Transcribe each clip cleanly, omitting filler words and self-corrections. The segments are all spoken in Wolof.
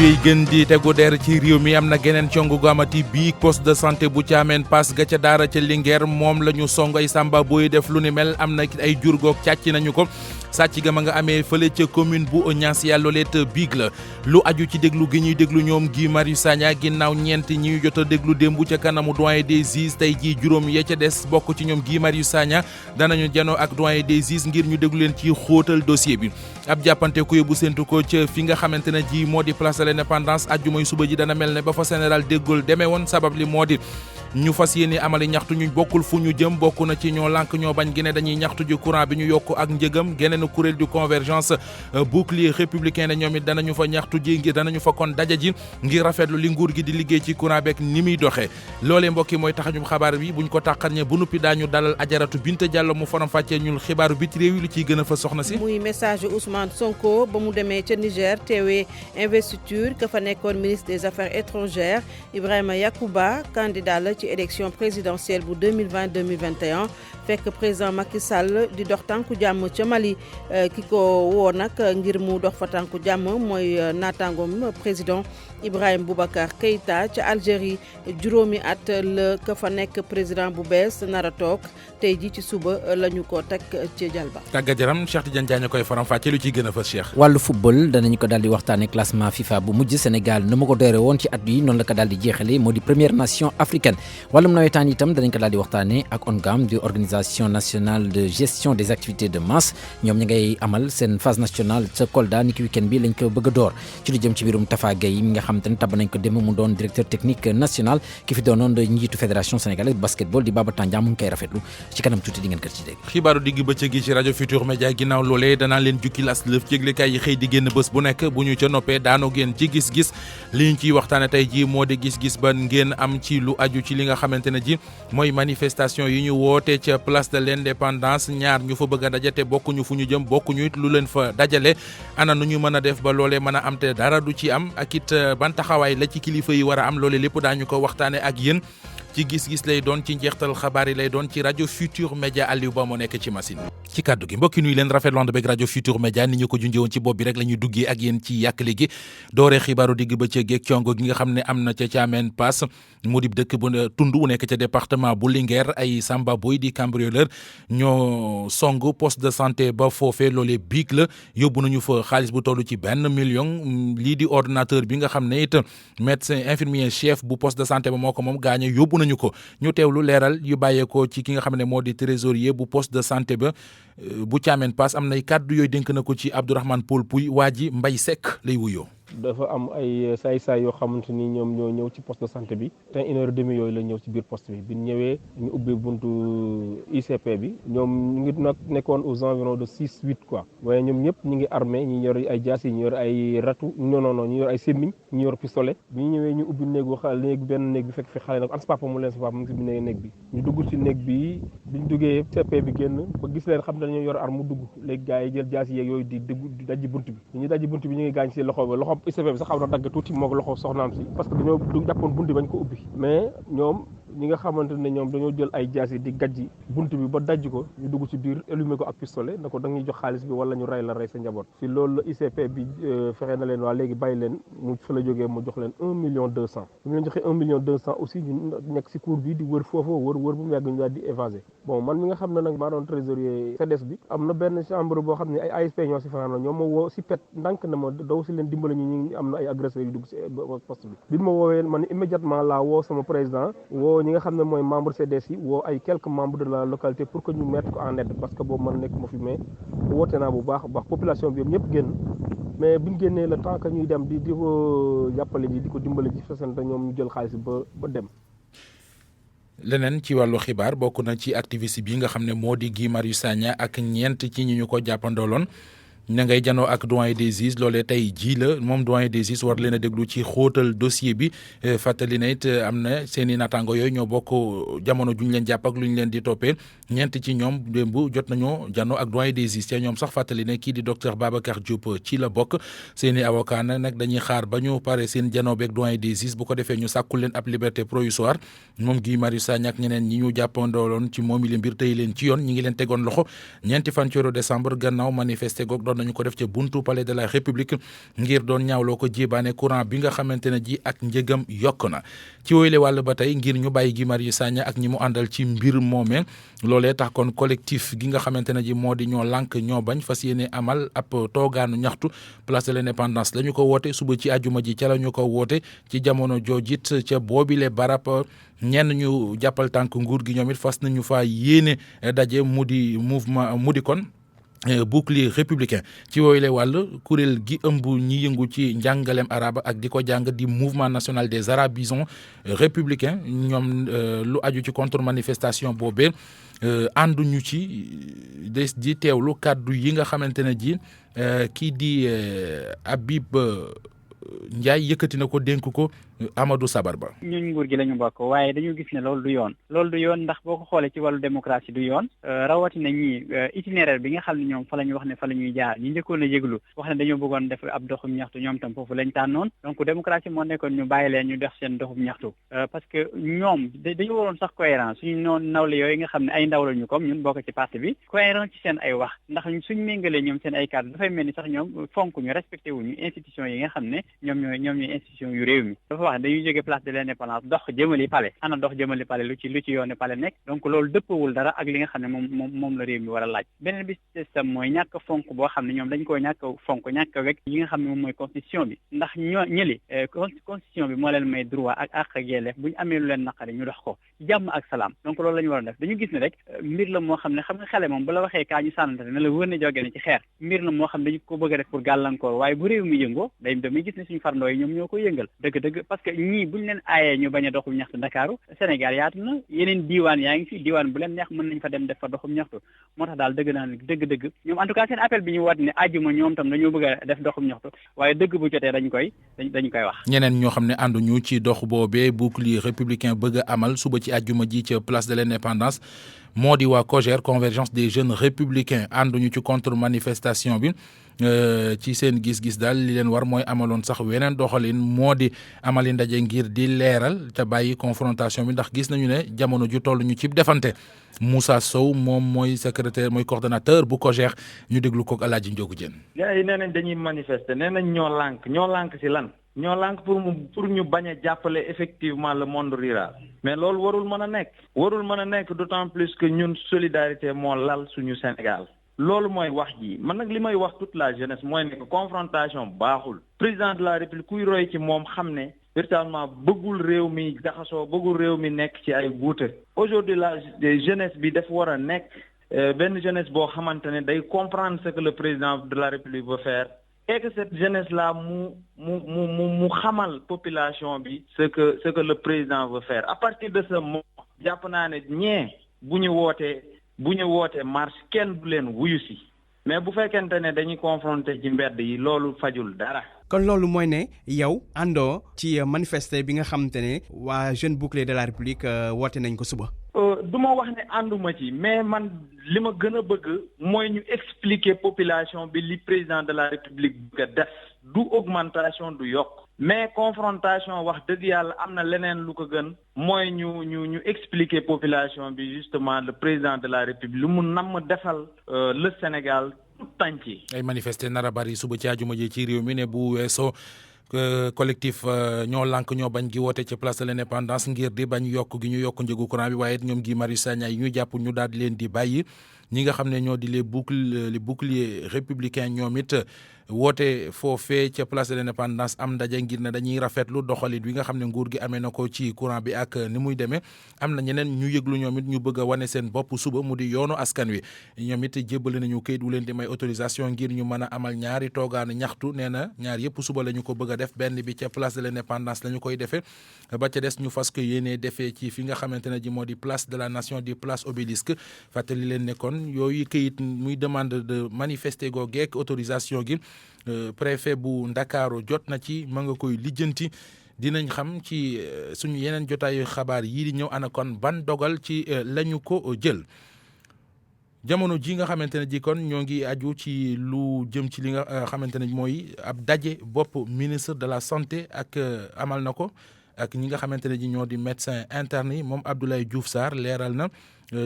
yuy gën di tegu der ci réew mi am na geneen congu gu amati bii poste de santé bu Thiamène Pass ga ca daara ca Linguère moom la ñu song ay samba booy def lu ni mel am na ay jur goog càcc nañu ko sàcc ga ma nga amee fële ca commune bu Niass Yàlla looleet biig la lu aju ci déglu gi ñuy déglu ñoom Guy Marius Sagna ginnaaw ñeent ñi jot a déglu démb ca kanamu doyen des juges tey jii juróom ya ca des bokk ci ñoom Guy Marius Sagna danañu janoo ak doyen des juges ngir ñu déglu leen ci xóotal dossier bi ab jàppante ku yóbbu séntu ko ca fi nga xamante ne ji moo di place de l'Indépendance àjjumay suba ji dana mel ne ba fa général de Gaulle demee woon sabab li moo di ñu fas yéene amali ñaxtu ñu bokkul fu ñu jëm bokk na ci ñoo lànk ñoo bañ gi ne dañuy ñaxtu ji courant bi ñu yokk ak njëgam geneen kuréel du convergence bouclier républicain ne ñoom it danañu fa ñaxtu ji ngir danañu fa kon daja ji ngir rafetlu li nguur gi di liggéey ci courant beeg ni muy doxee loolee mbokk yi mooy taxañum xabaar bi buñ ko tàqarñe bu nuppi daañu dalal Ajaratu Binta Diallo mu faram fàccee ñul xibaaru biti réew yi lu ciy gën a fa soxna si muy message Ousmane Sonko ba mu demee ca Niger teewee investiture ka fa nekkoon ministre des affaires étrangères Ibrahima Yakuba candidat la ci élection présidentielle bu 2020-2021 fekk président Macky Sall di dox tànku jàmm ca Mali ki ko woo nag ngir mu dox fa tànku jàmm mooy naataangoom président Ibrahima Boubacar Keïta ca Algérie juróomi at la ka fa nekk président bu bees nar a toog tey ji ci suba la ñu ko teg ci jalba tàggat yaram Cheikh Tidiane Diagne koy faram fàcce lu ciy gën a fa Cheikh. wàllu football danañu ko daal di waxtaanee classement FIFA bu mujj Sénégal na ma ko doore woon ci at bi noonu la ko daal di jeexale moo di première nation africaine wàllum nawetaan itam danañ ko daal di waxtaanee ak ONGAM di organisation nationale de gestion des activités de masse ñoom ñi ngay amal seen phase nationale ca Kolda ni ki week-end bi lañ ko bëgg a door ci lu jëm ci biirum Tafa Gueye mi nga xam te ne tabb nañ ko démb mu doon directeur technique national ki fi doonoon njiitu fédération sénégalaise basketball di Baba Tandian mu ngi koy rafetlu ci kanam tuuti di ngeen kër ci dégg. xibaaru digg bëccëg gi ci rajo Futur Média ginnaaw loolee danaa leen jukkil as lëf ci yëglekaay yi xëy di génn bés bu nekk bu ñu ca noppee daanoo génn ci gis-gis li ñu ciy waxtaane tey ji moo di gis-gis ba ngeen am ci lu aju ci li nga xamante ne ji mooy manifestation yi ñu woote ca place de l'Indépendance ñaar ñu fa bëgg a dajate bokkuñu fu ñu jëm bokkuñu it lu leen fa dajale ana nu ñu mën a def ba loolee mën a am te dara du ci am ak it ban taxawaay la ci kilifa yi war a am loolee lépp daañu ko waxtaane ak yéen ci gis-gis lay doon ci njeextal xabaar yi lay doon ci rajo Futur Média Aliou Ba moo nekk ci machine ci kàddu gi mbokki nuyu leen rafetlu ànd beeg rajo Futur Média ni ñu ko junjee woon ci bopp bi rek la ñuy duggee ak yéen ci yàkkali gi dooree xibaaru digg bëccëg geeg congo gi nga xam ne am na ca Thiamène Pass mu di dëkk bu tund wu nekk ca département bu Linguère ay samba boy di cambrioleur ñoo song poste de santé ba foofee loolee biig la yóbbu nañu fa xaalis bu toll ci 1 million lii di ordinateur bi nga xam ne it médecin infirmier chef bu poste de santé ba moo ko moom gaañe yóbbu nañu ko ñu teewlu leeral yu bàyyeekoo ci ki nga xam ne moo di trésorier bu poste de santé ba bu Thiamène Pass am nay kàddu yooyu dénk na ko ci Abdourahmane Paul Pouy waa ji Mbay Seck lay wuyoo. dafa am ay saay-saay yoo xamante ni ñoom ñoo ñëw ci poste de santé bi te 1h30 yooyu la ñëw ci biir poste bi ñu ñëwee ñu ubbi buntu ICP bi ñoom ñu ngi nag nekkoon aux environs de 6-8 quoi waaye ñoom ñëpp ñu ngi armé ñi yor ay jaas yi ñu yor ay ratu non ñu yor ay sémmiñ ñu yor pistolet bi ñu ñëwee ñu ubbi benn néeg bi fekk fi xale nag an sa papa mu leen sa papa mu ngi si biir néeg bi ñu dugg ci néeg bi biñ duggee CP bi génn ba gis leen xam ne dañoo yor arme mu dugg léegi gars yi jël jaas yi yeeg yooyu di dajji bunt bi ñu dajji bunt bi ñu ngi gaañ si loxo ICP bi sax xaw na dagg tuuti moo ko loxo soxnaam si parce que dañoo jàppoon bunti bañ ko ubbi mais ñoom ñi nga xamante ne ñoom dañoo jël ay jaas yi di gajji bunt bi ba dajj ko ñu dugg ci biir allumé ko ak pistolet na ko da ñuy jox xaalis bi wala ñu rey sa njaboot si loolu la ICP bi fexe na leen waa léegi bàyyi leen mu fa la jógee mu jox leen 1,2 million bu ñu leen joxee 1,2 million aussi ñu nekk si cour bi di wër foofu wër bu mu yàgg ñu daal di évasé bon man mi nga xam ne nag maa doon trésorier CDS bi am na benn chambre boo xam ne ay ASP ñoo si fanaan ñoom ma woo si pet ndànk na ma daw si leen dimbali ñu am na ay agresseurs yu dugg si poste bi ma woowee man immédiatement laa woo sama président woo ñi nga xam ne mooy membre CDS yi woo ay quelques membres de la localité pour que ñu mettre ko en aide parce que boobu man nekk ma fi mais woote naa bu baax population bi ñëpp génn mais buñ génnee le temps que ñuy dem di ko jàppale ji di ko dimbale ji fasante ñoom ñu jël xaalis ba dem. leneen ci wàllu xibaar bokk na ci activiste bi nga xam ne moo di Guy Marius Sagna ak ñeent ci ñi ñu ko jàppandooloon ña ngay janoo ak doyen des juges loolee tey jii la moom doyen des juges war leen a déglu ci xóotal dossier bi fàttali na it am na seen i naataango yooyu ñoo bokk jamono ju ñu leen jàpp ak lu ñu leen di toppee ñeent ci ñoom démb jot nañoo janoo ak doyen des juges te ñoom sax fàttali ne kii di docteur Babacar Diop ci la bokk seen i avocat nag dañuy xaar ba ñu pare seen janoo beeg doyen des juges bu ko defee ñu sàkkul leen ab liberté provisoire moom Guy Marius Sagna ak ñeneen ñi ñu jàppandooloon ci moom i mbir tey leen ci yoon ñi ngi leen tegoon loxo ñeenti fan ci weeru décembre gannaaw manifesté goog doon nañu ko def ca buntu palais de la république ngir doon ñaawloo ko jébaane courant bi nga xamante ne ji ak njëgam yokk na ci woyle wàll ba tey ngir ñu bàyyi Guy Marius Sagna ak ñi mu àndal ci mbir moomee loolee tax kon collectif gi nga xamante ne ji moo di ñoo lànk ñoo bañ fas yéene amal ab toogaanu ñaxtu place de l'indépendance la ñu ko woote suba ci àjjuma ji ca la ñu ko woote ci jamono joojit ca boobile barab ñenn ñu jàppal tànk nguur gi ñoom it fas nañu fa yéene daje mu di mouvement mu di kon bouclier républicain ci wooyu lay wàll kuréel gi ëmb ñi yëngu ci njàngaleem araba ak di ko jàng di mouvement national des arabisants républicains ñoom lu aju ci contre manifestation boobee ànduñu ci des di teewlu kàddu yi nga xamante ne ji kii di Habib Ndiaye yëkkati na ko dénk ko Amadou Sabar Ba. ñun nguur gi la ñu bokk waaye dañu gis ne loolu du yoon ndax boo ko xoolee ci wàllu démocratie du yoon rawatina ñi itinéraire bi nga xam ne ñoom fa la ñu wax ne fa la ñuy jaar ñi njëkkoon a yëglu wax ne dañoo bëggoon def ab doxum ñaxtu ñoom tam foofu lañ tànnoon donc démocratie moo nekkoon ñu bàyyi leen ñu def seen doxum ñaxtu parce que ñoom dañu waroon sax cohérent suñu noonu nawle yooyu nga xam ne ay ndaw la ñu comme ñun bokk ci parti bi cohérent ci seen ay wax ndax suñu méngalee ñoom seen ay cadre dafay mel ni sax ñoom fonk ñu respecté wuñu institution yi nga xam ne ñoom ñooy institution yu réew mi dañuy jóge place de l'indépendance dox jëmali palais ana dox jëmali palais lu ci yoone palais nekk donc loolu dëppawul dara ak li nga xam ne moom la réew mi war a laaj beneen bi système mooy ñàkk fonk boo xam ne ñoom dañ koo ñàkk fonk ñàkk wekk yi nga xam ne moom mooy constitution bi ndax ñëli constitution bi moo leen may droit ak àq ak yelleef bu ñu amee lu leen naqari ñu dox ko jàmm ak salaam donc loolu la ñu war a def dañu gis ne rek mbir la moo xam ne xam nga xale moom bu la waxee kaa ñu sànnante ne la wër ne jóge ne ci xeer mbir la moo xam ne dañu ko bëgg a def pour gàllankoor waaye bu réew mi yëngoo damay gis ne suñu farndoo yi ñoom ñoo ko yëngal dëgg parce que ñii buñ leen aayee ñu bañ a doxum ñaxtu Ndakaaru Sénégal yaatu na yeneen diiwaan yaa ngi fi diiwaan bu leen neex mën nañ fa dem def fa doxum ñaxtu moo tax daal dëgg ñoom en tout cas seen appel bi ñu wat ne àjjuma ñoom tam dañoo bëgg a def doxum ñaxtu waaye dëgg bu jotee dañ koy wax ñeneen ñoo xam ne ànduñu ci dox boobee bouclier républicain bëgg a amal suba ci àjjuma ji ca place de l'indépendance moo di waa COJER convergence des jeunes républicains ànduñu ci contre manifestation bi ci seen gis-gis daal li leen war mooy amaloon sax weneen doxalin moo di amali ndaje ngir di leeral te bàyyi confrontation bi ndax gis nañu ne jamono ju toll ñu ci defante Moussa Sow moom mooy secrétaire mooy coordonnateur bu COJER ñu déglu ko ak El Hadji Ndiogou Diène. gars yi nee nañ dañuy manifester nee nañ ñoo lànk ci lan. ñoo lànk pour ñu bañ a jàppale effectivement le monde rural mais loolu warul mën a nekk d'autant plus que ñun solidarité moo lal suñu Sénégal loolu mooy wax ji man nag li may wax toute la jeunesse mooy ne confrontation baaxul président de la République kuy roy ci moom xam ne véritablement bëggul réew mi jaxasoo bëggul réew mi nekk ci ay guute aujourd'hui la jeunesse bi dafa war a nekk benn jeunesse boo xamante ne day comprendre ce que le président de la République veut faire et que cette jeunesse là mu xamal population bi ce que le président veut faire à partir de ce moment jàpp naa ne bu ñu wootee marche kenn du leen wuyu si mais bu fekkente ne dañuy confronter ci mbedd yi loolu fajul dara. kon loolu mooy ne yow àndoo ci manifester bi nga xamante ne waa Jeune Bouclier de la République woote nañ ko suba. du ma wax ne ànduma ci mais man li ma gën a bëgg mooy ñu expliquer population bi li président de la République bëgg a def du augmentation du yokk mais confrontation wax dëgg yàlla am na leneen lu ko gën mooy ñu expliquer population bi justement le président de la République lu mu namm defal le Sénégal tout entier. ay manifester nar a bari suba ci àjjuma ji ci réew mi ne bu weesoo collectif ñoo lànk ñoo bañ gi woote ci place de l'indépendance ngir di bañ yokk gi ñu yokk njëgu courant bi waaye ñoom Guy Marius Sagna yi ñu jàpp ñu daal di leen di bàyyi ñi nga xam ne ñoo di les boucliers républicains ñoom it woote foofee ca place de l'indépendance am ndaje ngir ne dañuy rafetlu doxalin wi nga xam ne nguur gi amee na ko ci courant bi ak ni muy demee am na ñeneen ñu yëglu ñoom it ñu bëgg a wane seen bopp suba mu di yoonu askan wi ñoom it jébbale nañu këyit wu leen di may autorisation ngir ñu mën a amal ñaari toogaanu ñaxtu nee na ñaar yëpp suba la ñu ko bëgg a def benn bi ca place de l'indépendance la ñu koy defee ba ca des ñu fas ko yéenee defee ci fi nga xamante ne ji moo di place de la nation di place obélisque fàttali leen ne kon yooyu këyit muy demande de manifester goo geek autorisation gi préfet bu Ndakaaru jot na ci ma nga koy lijjanti dinañ xam ci suñu yeneen jotaayu xabaar yii di ñëw ana kon ban dogal ci lañu ko jël jamono ji nga xamante ne ji kon ñoo ngi aju ci lu jëm ci li nga xamante ne mooy ab daje bopp ministre de la santé ak amal na ko ak ñi nga xamante ne ji ñoo di médecin interne yi moom Abdoulaye Diouf Sarr leeral na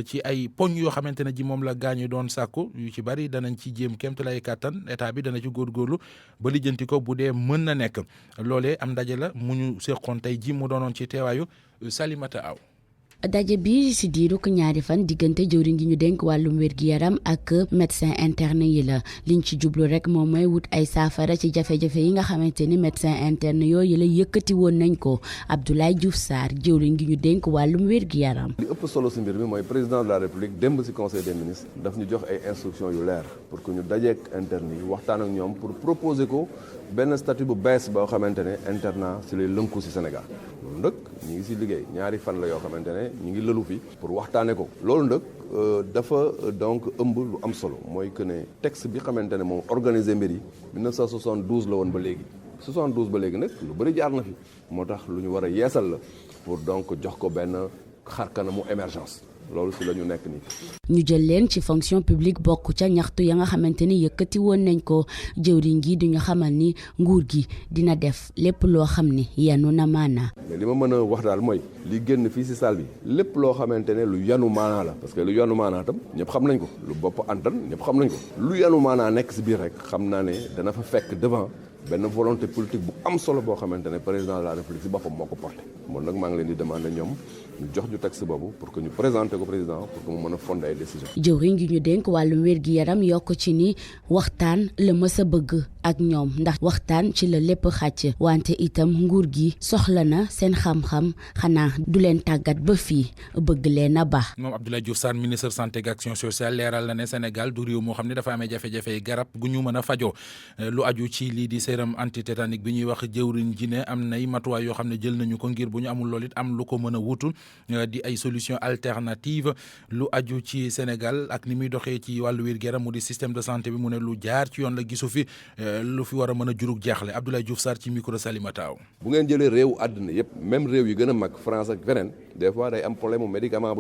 ci ay poñ yoo xamante ne ji moom la gaañu doon sàkku yu ci bari danañ ci jéem kéem lay kàttan état bi dana ci góorgóorlu ba lijjanti ko bu dee mën na nekk loolee am ndaje la mu ñu seqoon tey ji mu doonoon ci teewaayu Salimata Aw. daje bi si diiru ko ñaari fan diggante jëwriñ gi ñu dénk wàllum wér-gi-yaram ak médecin interne yi la liñ ci jublu rek moom mooy wut ay saafara ci jafe-jafe yi nga xamante ni médecin interne yooyu la yëkkati woon nañ ko Abdoulaye Diouf Sarr jëwriñ gi ñu dénk wàllum wér-gi-yaram. li ëpp solo si mbir mi mooy président de la république démb si conseil des ministres daf ñu jox ay instructions yu leer pour que ñu dajeek interne yi waxtaan ak ñoom pour proposer ko benn statut bu bees boo xamante ne internat si lay lënku si Sénégal loolu nag ñu ngi si liggéey ñaari fan la yoo xamante ne ñu ngi lëlu fi pour waxtaane ko loolu nag dafa donc ëmb lu am solo mooy que ne texte bi xamante ne moom organisé mbir yi 1972 la woon ba léegi 72 ba léegi nag lu bëri jaar na fi moo tax lu ñu war a yeesal la pour donc jox ko benn xarkanamu émergence loolu si la ñu nekk nii. ñu jël leen ci fonction publique bokk ca ñaxtu ya nga xamante ni yëkkati woon nañ ko jëwriñ gi duñu xamal ni nguur gi dina def lépp loo xam ne yanu na maanaa. mais li ma mën a wax daal mooy li génn fii si salle bi lépp loo xamante ne lu yanu maanaa la parce que lu yanu maanaa tam ñëpp xam nañ ko lu bopp antan ñëpp xam nañ ko lu yanu maanaa nekk si biir rek xam naa ne dana fa fekk devant benn volonté politique bu am solo boo xamante ne président de la république si boppam moo ko porté moom nag maa ngi leen di demander ñoom ñu jox ñu texte boobu pour que ñu présenter ko président pour que mu mën a fonder ay décision. jëwriñ gi ñu dénk wàllum wér-gi-yaram yokk ci ni waxtaan la mës a bëgg ak ñoom ndax waxtaan ci la lépp xàcc wante itam nguur gi soxla na seen xam-xam xanaa du leen tàggat ba fii bëgg leen a baax. moom Abdoulaye Diouf Sarr ministre santé ak action sociale leeral na ne Sénégal du réew moo xam ne dafa amee jafe-jafe garab gu ñu mën a fajoo lu aju ci lii di sérum antitétanique bi ñuy wax jëwriñ ji ne am nay matuwaay yoo xam ne jël nañu ko ngir bu ñu amul loolu it am lu ko mën a wutul di ay solution alternative lu aju ci Sénégal ak ni muy doxee ci wàllu wér-gu-yaram mu di système de santé bi mu ne lu jaar ci yoon la gisu fi lu fi war a mën a jurug jaaxle Abdoulaye Diouf Sarr ci micro Salimata Aw. bu ngeen jëlee réewu àddina yëpp même réew yi gën a mag France ak feneen des fois day am problème mu médicament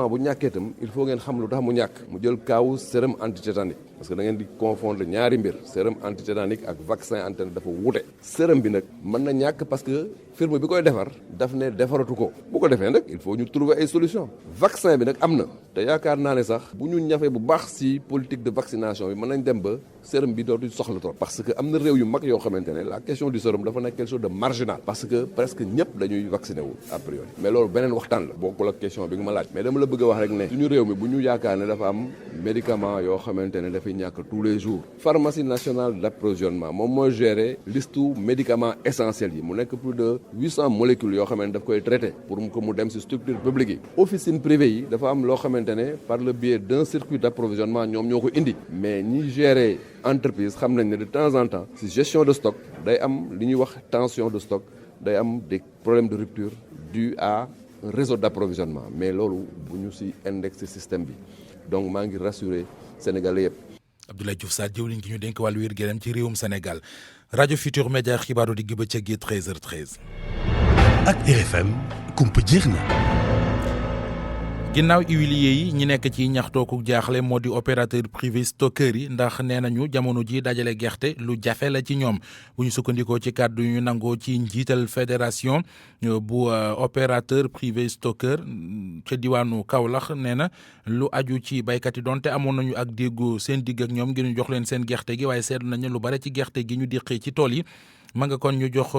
bu ñàkkee itam il faut ngeen xam lu tax mu ñàkk mu jël kaawu sérum antitétanique parce que da ngeen di confondre ñaari mbir sérum antitétanique ak vaccin antitétanique dafa wute sérum bi nag mën na ñàkk parce que firme bi koy defar daf ne defaratu ko bu ko defee nag il faut ñu trouver ay solution vaccin bi nag am na te yaakaar naa ne sax bu ñu ñafee bu baax ci politique de vaccination bi mën nañ dem ba sérum bi dootu soxla trop parce que am na réew yu mag yoo xamante ne la question du sérum dafa nekk quelque chose de marginal parce que presque ñëpp dañuy vacciné wu a priori mais loolu beneen waxtaan la bokkul ak question bi nga ma laaj mais dama la bëgg a wax rek ne suñu réew mi bu ñu yaakaar ne dafa am médicament yoo xamante ne dafay ñàkk tous les jours pharmacie nationale d'approvisionnement moom mooy gérer listu médicaments essentiels yi mu nekk plus de 800 molécules yoo xamante ne daf koy traité pour que mu dem ci structure publique yi officine privée yi dafa am loo xamante ne par le biais d'un circuit d'approvisionnement ñoom ñoo ko indi mais ñi gérer entreprise xam nañ ne de temps en temps ci gestion de stock day am li ñuy wax tension de stock day am des problèmes de rupture dus à un réseau d'approvisionnement mais loolu bu ñu ci indexé système bi donc maa ngi rassurer Sénégalais yëpp. Abdoulaye Diouf Sarr jëwriñ gi ñu dénk wàllu wér-gu-yaram ci réewum Sénégal rajo Futur Média xibaaru digg bëccëg gi 13h13. ak RFM kumpa jeex na. ginnaaw huiliers yi ñi nekk ci ñaxtooku jaaxle moo di opérateur privé stockeur yi ndax nee nañu jamono ji dajale gerte lu jafe la ci ñoom bu ñu sukkandikoo ci kàddu ñu nangoo ci njiital fédération bu opérateur privé stockeur ca diwaanu Kaolack nee na lu aju ci baykat yi donte amoon nañu ak déggoo seen digg ak ñoom ngir ñu jox leen seen gerte gi waaye seetlu nañu lu bare ci gerte gi ñu diqee ci tool yi ma nga kon ñu jox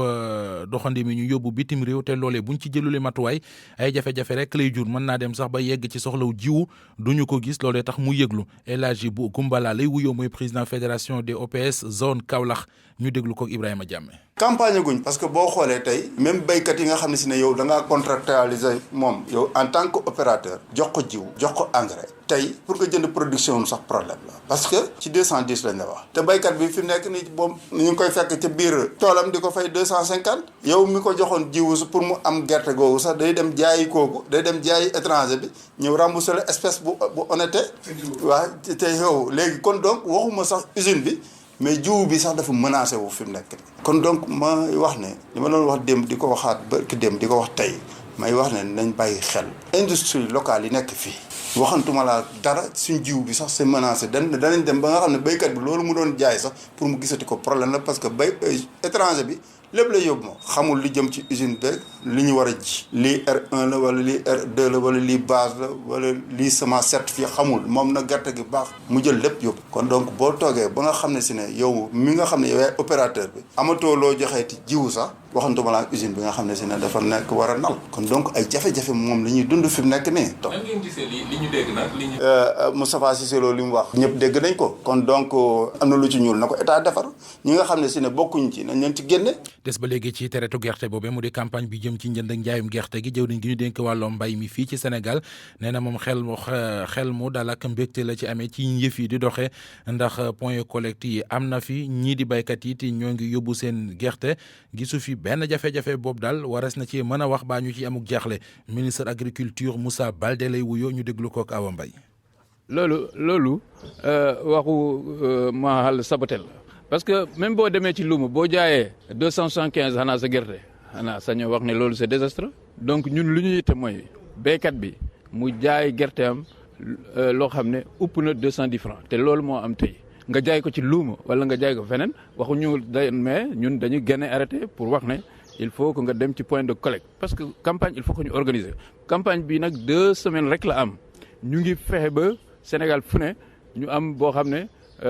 doxandi mi ñu yóbbu bitim réew te loolee buñ ci jëlule matuwaay ay jafe-jafe rek lay jur mën naa dem sax ba yegg ci soxlaw jiwu duñu ko gis loolee tax mu yëglu El Hadji bu Gumbala lay wuyoo mooy président fédération des OPS zone Kaolack ñu déglu ko Ibrahima Diame. campagne guñ parce que boo xoolee tey même béykat yi nga xam ne si ne yow da ngaa contractualiser moom yow en tant que opérateur jox ko jiw jox ko engrais tey pour nga jënd production sax problème la parce que ci 210 lañ la wax te béykat bi fi nekk ni moom ñu ngi koy fekk ca biir toolam di ko fay 250 yow mi ko joxoon jiwu pour mu am gerte googu sax day dem jaayi kooku day dem jaayi étranger bi ñëw rembourser la espèce bu honnête waa te yow léegi kon donc waxuma sax usine bi mais jiwu bi sax dafa menacé wu fi mu nekk kon donc ma wax ne li ma doon wax démb di ko waxaat ba ki démb di ko wax tey may wax ne nañ bàyyi xel industrie locale yi nekk fii waxantuma laa dara suñ jiw bi sax c'est menacé danañ dem ba nga xam ne béykat bi loolu mu doon jaay sax pour mu gisati ko problème la parce que étranger bi lépp lay yóbbu moom xamul li jëm ci usine beeg li ñu war a ji lii R1 la wala lii R2 la wala lii base la wala lii semence certifiée xamul moom na gerte gi baax mu jël lépp yóbbu kon donc boo toogee ba nga xam ne si ne yow mi nga xam ne yow yaay opérateur bi amatoo loo joxeeti jiwu sax waxantuma la usine bi nga xam ne si ne dafa nekk war a nal kon donc ay jafe-jafe moom li ñuy dund fi mu nekk nii. nan ngeen gisee li ñu dégg nag Moustapha Cissé Lo li mu wax ñëpp dégg nañ ko kon donc am na lu ci ñuul na ko état defar ñi nga xam ne si ne bokkuñ ci nañ leen ci génne. des ba léegi ci teretu gerte boobee mu di campagne bi jëm ci njënd ak njaayum gerte gi jëwriñ gi ñu dénk wàllu mbay mi fii ci Sénégal nee na moom xel mu daal ak mbégte la ci amee ci yëf yi di doxee ndax point collecte yi am na fi ñii di baykat yi te ñoo ngi yóbbu seen gerte gisu fi benn jafe-jafe boobu daal waras na ci mën a wax baa ñu ci amuk jaaxle ministre agriculture Moussa Baldé lay wuyoo ñu déglu ko ak Awa Mbaye. loolu waxu Mahal Sabatel parce que même boo demee ci luuma boo jaayee 275 xanaa sa gerte xanaa sañoo wax ne loolu c'est désastreux donc ñun lu ñu yitte mooy béykat bi mu jaay gerteem loo xam ne upp na 210 francs te loolu moo am tey nga jaay ko ci luuma wala nga jaay ko feneen waxuñu mais ñun dañu gën a arrêté pour wax ne il faut que nga dem ci point de collecte parce que campagne il faut que ñu organiser campagne bi nag 2 semaines rek la am ñu ngi fexe ba Sénégal fu ne ñu am boo xam ne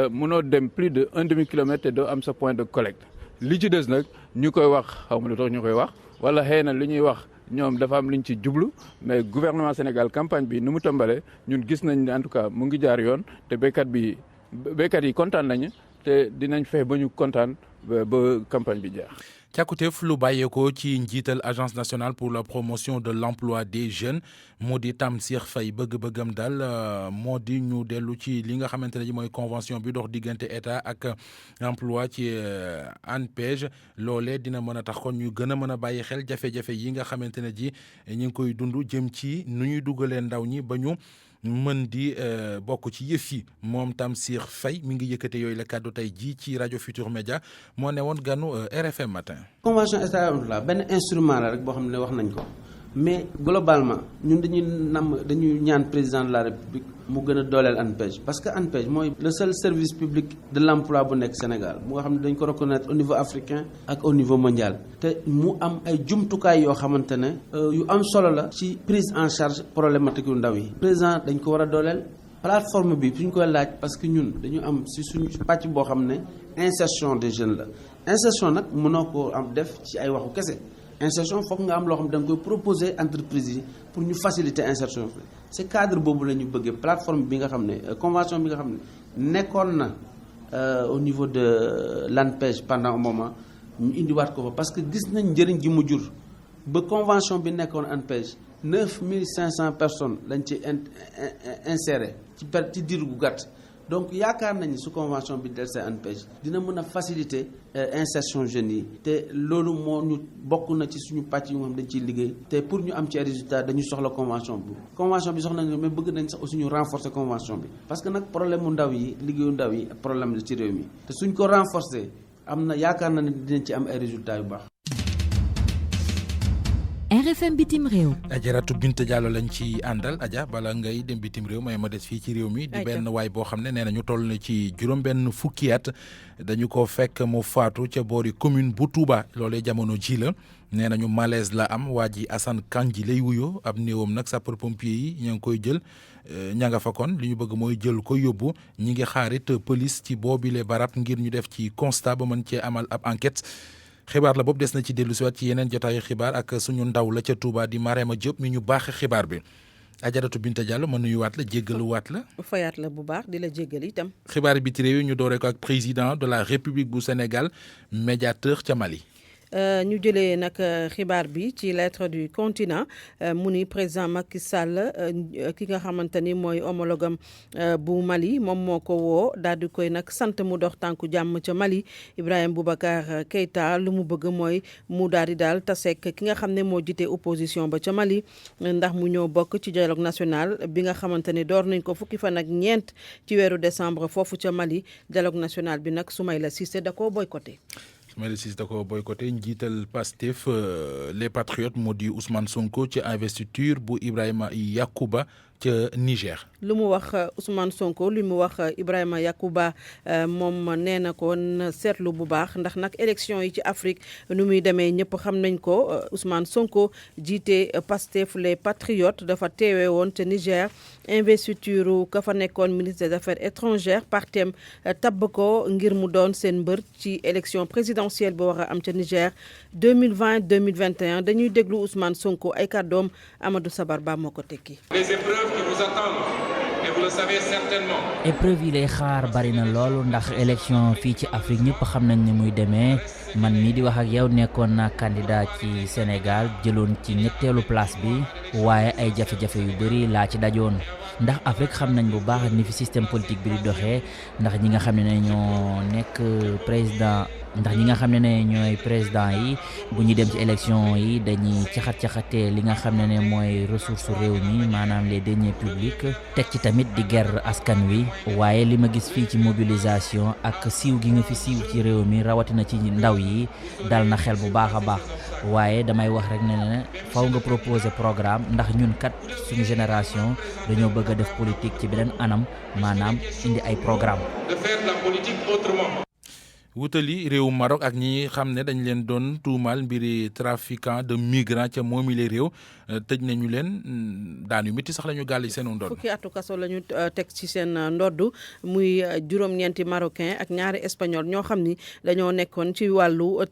mënoo dem plus de 1/2 kilomètre te doo am sa point de collecte li ci des nag ñu koy wax xaw ma lu tax ñu koy wax wala xëy na li ñuy wax ñoom dafa am liñ ci jublu mais gouvernement Sénégal campagne bi nu mu tàmbalee ñun gis nañ ne en tout cas mu ngi jaar yoon te béykat yi kontaan nañu te dinañ fexe ba ñu kontaan ba campagne bi jeex. càkkutéef lu bàyyeekoo ci njiital agence nationale pour la promotion de l'emploi des jeunes moo di Tamsir Faye bëgg-bëggam daal moo di ñu dellu ci li nga xamante ne ji mooy convention bi dox diggante état ak emploi ci ANPEJ loolee dina mën a tax kon ñu gën a mën a bàyyi xel jafe-jafe yi nga xamante ne ji ñu ngi koy dund jëm ci nu ñuy dugalee ndaw ñi ba ñu mën di bokk ci yëf yi moom Tamsir Faye mi ngi yëkkate yooyu la kàddu tey jii ci rajo Futur Média moo ne woon ganu RFM matin. convention état benn instrument la rek boo xam ne wax nañ ko mais globalement ñun dañuy ñaan président de la république mu gën a dooleel ANPEJ parce que ANPEJ mooy le seul service public de l'emploi bu nekk Sénégal mu nga xam ne dañ ko reconnaître au niveau africain ak au niveau mondial te mu am ay jumtukaay yoo xamante ne yu am solo la ci prise en charge problématique yu ndaw yi président dañ ko war a dooleel plateforme bi fi ñu koy laaj parce que ñun dañu am ci suñu pàcc boo xam ne insertion des jeunes la insertion nag mënoo ko am def ci ay waxu kese insertion foog nga am loo xam ne da nga koy proposer entreprise yi pour ñu faciliter insertion bi ce cadre boobu la ñu bëggee plateforme bi nga xam ne convention bi nga xam ne nekkoon na au niveau de l'ANPEJ pendant un moment ñu indiwaat ko fa parce que gis nañ njëriñ gi mu jur ba convention bi nekkoon ANPEJ 9500 personnes lañ ci inséré ci diir gu gàtt donc yaakaar nañu su convention bi del sa ANPEJ dina mën a faciliter insertion jeunes yi te loolu moo ñu bokk na ci suñu pàcc yi nga xam dañ ciy liggéey te pour ñu am ci ay résultats dañu soxla convention bi soxla nañu mais bëgg nañ sax aussi ñu renforcer convention bi parce que nag problème mu ndaw yi liggéeyu ndaw yi problème la ci réew mi te suñ ko renforcer am na yaakaar na ne dinañ ci am ay résultats yu baax. RFM bitim réew. Ajaratu Binta Diallo lañ ci àndal Adja bala ngay dem bitim réew may ma des fii ci réew mi. di benn waay boo xam ne nee na ñu toll na ci juróom-benn fukki at dañu ko fekk mu faatu ca boori commune bu Touba loolee jamono ji la nee nañu malaise la am waa ji Assane Kandji lay wuyoo ab néewam nag sapeur pompier yi ña ngi koy jël ña nga fa kon li ñu bëgg mooy jël ko yóbbu ñi ngi xaarit police ci boobile barab ngir ñu def ci constat ba mën cee amal ab enquête. xibaar la boobu des na ci dellu siwaat ci yeneen jotaayu xibaar ak suñu ndaw la ca Touba di Marema Diop mi ñu baaxe xibaar bi Ajaratu Binta Diallo ma nuyuwaat la jéggaluwaat la. fayaat la bu baax di la jéggal itam. xibaar bi ci réew yi ñu dooree ko ak président de la République bu Sénégal médiateur ca Mali. ñu jëlee nag xibaar bi ci lettre du continent mu ni président Macky Sall ki nga xamante ni mooy homologam bu Mali moom moo ko woo daal di koy nag sant mu dox tànku jàmm ca Mali Ibrahima Boubacar Keïta lu mu bëgg mooy mu daal di daal taseek ki nga xam ne moo jiite opposition ba ca Mali ndax mu ñëw bokk ci dialogue national bi nga xamante ni door nañ ko fukki fan ak ñeent ci weeru décembre foofu ca Mali dialogue national bi nag Soumaïla Cissé da koo boycotté. Soumaïla Cissé da ko boycotté njiital Pastef les patriotes moo di Ousmane Sonko ci investiture bu Ibrahima Yakuba ca Niger. lu mu wax Ousmane Sonko lu mu wax Ibrahima Yakuba moom nee na ko seetlu bu baax ndax nag élection yi ci Afrique nu muy demee ñëpp xam nañ ko Ousmane Sonko jiite Pastef les Patriotes dafa teewe woon te Niger investiture ka fa nekkoon ministre des Affaires étrangères partem tabb ko ngir mu doon seen mbër ci élection présidentielle bu war a am ca Niger 2020-2021 dañuy déglu Ousmane Sonko ay kàddoom Amadou Sabar Ba moo ko tekki. Les épreuves qui vous attendent. Et vous le savez certainement. épreuve yi lay xaar bari na loolu ndax élection fii ci Afrique ñëpp xam nañ ni muy demee man mii di wax ak yow nekkoon naa candidat ci Sénégal jëloon ci ñetteelu place bi waaye ay jafe-jafe yu bari laa ci dajoon ndax Afrique xam nañ bu baax ni fi système politique bi di doxee ndax ñi nga xam ne ñoo nekk président ndax ñi nga xam ne ñooy président yi bu ñu dem ci élection yi dañuy caxat-caxatee li nga xam ne mooy ressource réew mi maanaam les deniers publics teg ci tamit di ger askan wi waaye li ma gis fii ci mobilisation ak siiw gi nga fi siiw ci réew mi rawatina ci ndaw yi dal na xel bu baax a baax waaye damay wax rek ne faw nga proposer programme ndax ñun kat suñu génération dañoo bëgg a def politique ci beneen anam maanaam indi ay programme de faire la politique autrement. wutali réew Maroc ak ñi xam ne dañ leen doon tuumal mbiri trafiquant de migrants ca moomile réew tëj nañu leen daan yu métti sax la ñu gàll ci seen ndodd. fukki atu kaso la ñu teg ci seen ndodd muy juróom-ñeenti marocain ak ñaari espagnol ñoo xam ni dañoo nekkoon ci wàllu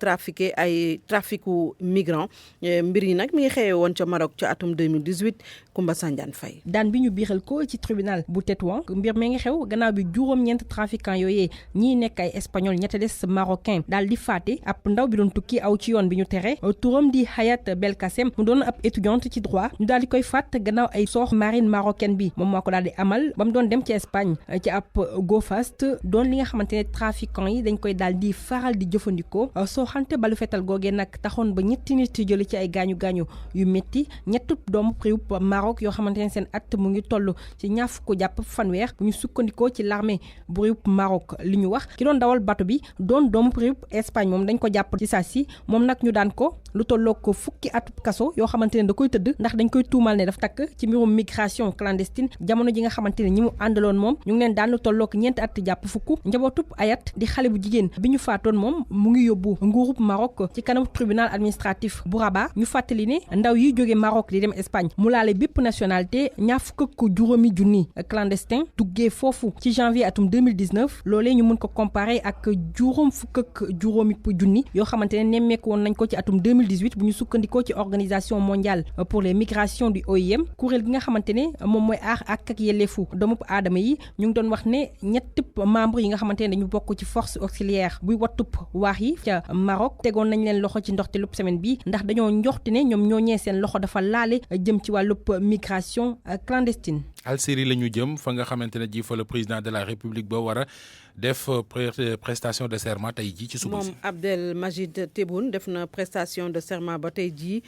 traficu migrants mbir yi nag mi ngi xewee woon ca Maroc ca atum 2018 Koumba Sandiane Faye. daan bi ñu biixal ko ci tribunal bu Tétouan mbir mi ngi xew gannaaw bi juróom-ñeent trafiquant yooyee ñii nekk ay espagnol ñette marocain daal di faate ab ndaw bi doon tukki aw ci yoon bi ñu tere turam di Hayat Belkacem mu doon ab étudiante ci droit ñu daal di koy faat gannaaw ay soox marine marocaine bi moom moo ko daal di amal ba mu doon dem ci Espagne ci ab go fast doon li nga xamante ne trafiquant yi dañ koy daal di faral di jëfandikoo soo xante balu fetal googee nag taxoon ba ñetti nit jële ci ay gaañu-gaañu yu métti ñett doomu réew Maroc yoo xamante ne seen at mu ngi toll ci ñaar fukk jàpp fanweer bu ñu sukkandikoo ci l'armée bu réew Maroc li ñu wax ki doon dawal bato bi doon doomu réew Espagne moom dañ ko jàpp ci saa si moom nag ñu daan ko lu tolloo ko fukki at kaso yoo xamante ne da koy tëdd ndax dañ koy tuumal ne daf takk ci mbirum migration clandestine jamono ji nga xamante ne ñi mu àndaloon moom ñu ngi leen daan lu tolloo ko ñeenti at jàpp fukk njabootub Ayat di xale bu jigéen bi ñu faatoon moom mu ngi yóbbu nguurub Maroc ci kanam tribunal administratif bu Rabat ñu fàttali ne ndaw yi jóge Maroc di dem Espagne mu laale bépp nationalité ñaar fukk ak juróomi junni clandestin duggee foofu ci janvier atum 2019 loolee ñu mën ko comparer ak juróom fukk ak juróomi junni yoo xamante ne nemmeeku woon nañ ko ci atum 2018 bu ñu sukkandikoo ci organisation mondiale pour les migrations du OIM kuréel gi nga xamante ne moom mooy aar ak yelleefu doomu aadama yi ñu ngi doon wax ne ñetti membre yi nga xamante ne dañu bokk ci force auxiliaire buy wattub waax yi ca Maroc tegoon nañ leen loxo ci ndoxteelub semaine bi ndax dañoo njoxti ne ñoom ñoo ñee seen loxo dafa laale jëm ci wàllub migration clandestine. Algérie la ñu jëm fa nga xamante ne ji fa le président de la République ba war a def prestation de serment tey jii ci suba si. moom Abdelmajid Tebboune def na prestation de serment ba tey jii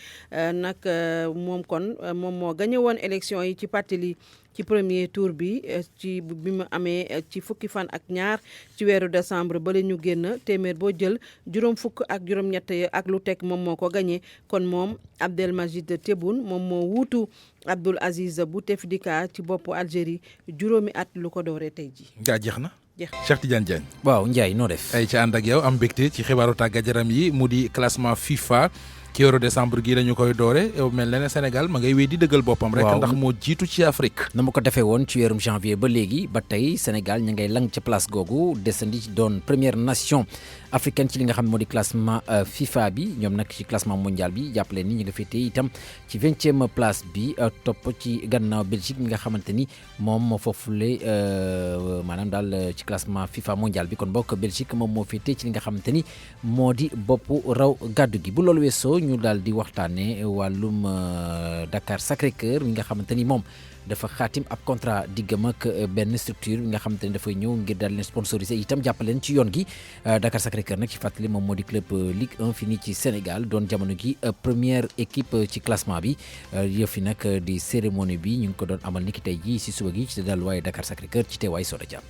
nag moom kon moom moo gagné woon élection yi ci pàttali ci premier tour bi ci bi mu amee ci fukki fan ak ñaar ci weeru décembre ba la ñu génn téeméer boo jël juróom fukk ak juróom-ñett ak lu teg moom moo ko gagné kon moom Abdelmajid Tebboune moom moo wuutu Abdoul Aziz Bouteflika ci boppu Algérie juróomi at lu ko dooree tey jii. gaa jeex na. Cheikh Tidiane Diagne. waaw Ndiaye noo def. ay ci ànd ak yow am mbégte ci xibaaru tàggat yaram yi mu di classement FIFA ci weeru décembre gi lañu koy doore yow mel na ne Sénégal ma ngay wéy di dëggal boppam rek ndax moo jiitu ci Afrique. na ma ko defee woon ci weerum janvier ba léegi ba tey Sénégal ñu ngay lang ca place googu desandi doon première nation africaine ci li nga xam ne moo di classement FIFA bi ñoom nag ci classement mondial bi jàppale ni ñu nga féetee itam ci 20e place bi topp ci gannaaw Belgique mi nga xamante ni moom foofule maanaam daal ci classement FIFA mondial bi kon bokk Belgique moom moo féetee ci li nga xamante ni moo di boppu raw gàddu gi bu loolu weesoo ñu daal di waxtaanee wàllum Dakar Sacré-Cœur mi nga xamante ni moom dafa xaatim ab contrat diggam ak benn structure bi nga xamante ne dafay ñëw ngir daal leen sponsoriser itam jàppaleen ci yoon gi Dakar Sacré-Cœur nag ci fàttali moom moo di club Ligue 1 fii nii ci Sénégal doon jamono gi première équipe ci classement bi yëfi nag di cérémonie bi ñu ngi ko doon amal niki tey jii si suba gi ci dalluwaay Dakar Sacré-Cœur ci teewaay Soda Dia.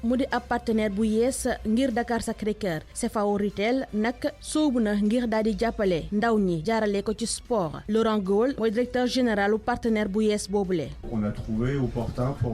mu di ab partenaire bu yees ngir Dakar Sacré-Cœur CFAO Retail nag soobu na ngir daal di jàppale ndaw ñi jaarale ko ci sport Laurent Gaulle mooy directeur général partenaire bu yees boobule.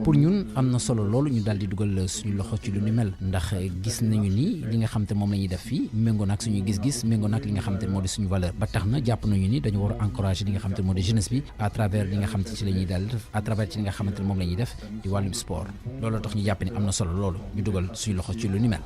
pour ñun am na solo loolu ñu daal di dugal suñu loxo ci lu ni mel ndax gis nañu ni li nga xam te moom la ñuy def fii méngoo na ak suñu gis-gis méngoo na ak li nga xam te moo di suñu valeur ba tax na jàpp nañu ni dañu war a encourager li nga xam te moo di jeunesse bi à travers li nga xam te ci la ñuy daal def à travers ci li nga xamante ne moom la ñuy def di wàllum sport loolu tax ñu jàpp ni am na solo loolu ñu dugal suñu loxo ci lu ni mel.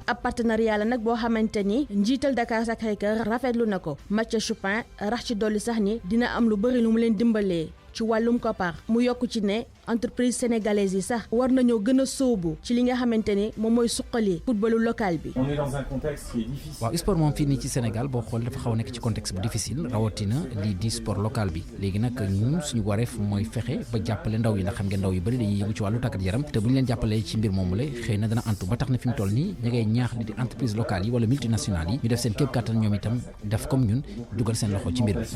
ab partenariat la nag boo xamante ni njiital Dakar Sacré-Cœur rafetlu na ko Mathieu Chupin rax ci dolli sax ni dina am lu bëri lu mu leen dimbalee ci wàllum koppar mu yokk ci ne entreprise sénégalaise yi sax war nañoo gën a sóobu ci li nga xamante ni moom mooy suqali footballu local bi. On est dans un contexte qui est difficile. waaw sport moom fii nii ci Sénégal boo xool dafa xaw a nekk ci contexte bu difficile rawatina lii di sport local bi léegi nag ñun suñu wareef mooy fexe ba jàppale ndaw yi ndax xam ngeen ndaw yu bëri dañuy yëngu ci wàllu tàggat yaram te bu ñu leen jàppalee ci mbir moomu la xëy na dana antu ba tax na fi mu toll nii ñu ngay ñaax li di entreprise locale yi wala multinationales yi ñu def seen képp kàttan ñoom itam def comme ñun dugal seen loxo ci mbir bi.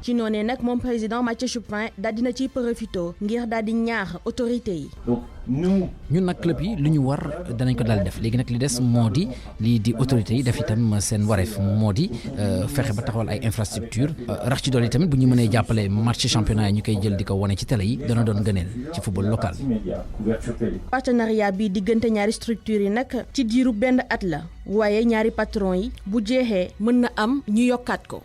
ci noonee nag moom président Mathieu Chupin daal dina ciy profito ngir daal di ñaax autorité yi. ñun nag club yi lu ñu war danañ ko daal def léegi nag li des moo di lii di autorité yi def itam seen wareef moo di fexe ba taxawal ay infrastructure rax ci doole tamit bu ñu mënee jàppale match championnat yi ñu koy jël di ko wane ci télé yi dana doon gëneel ci football local. partenariat bi diggante ñaari structure yi nag ci diiru benn at la waaye ñaari patron yi bu jeexee mën na am ñu yokkaat ko.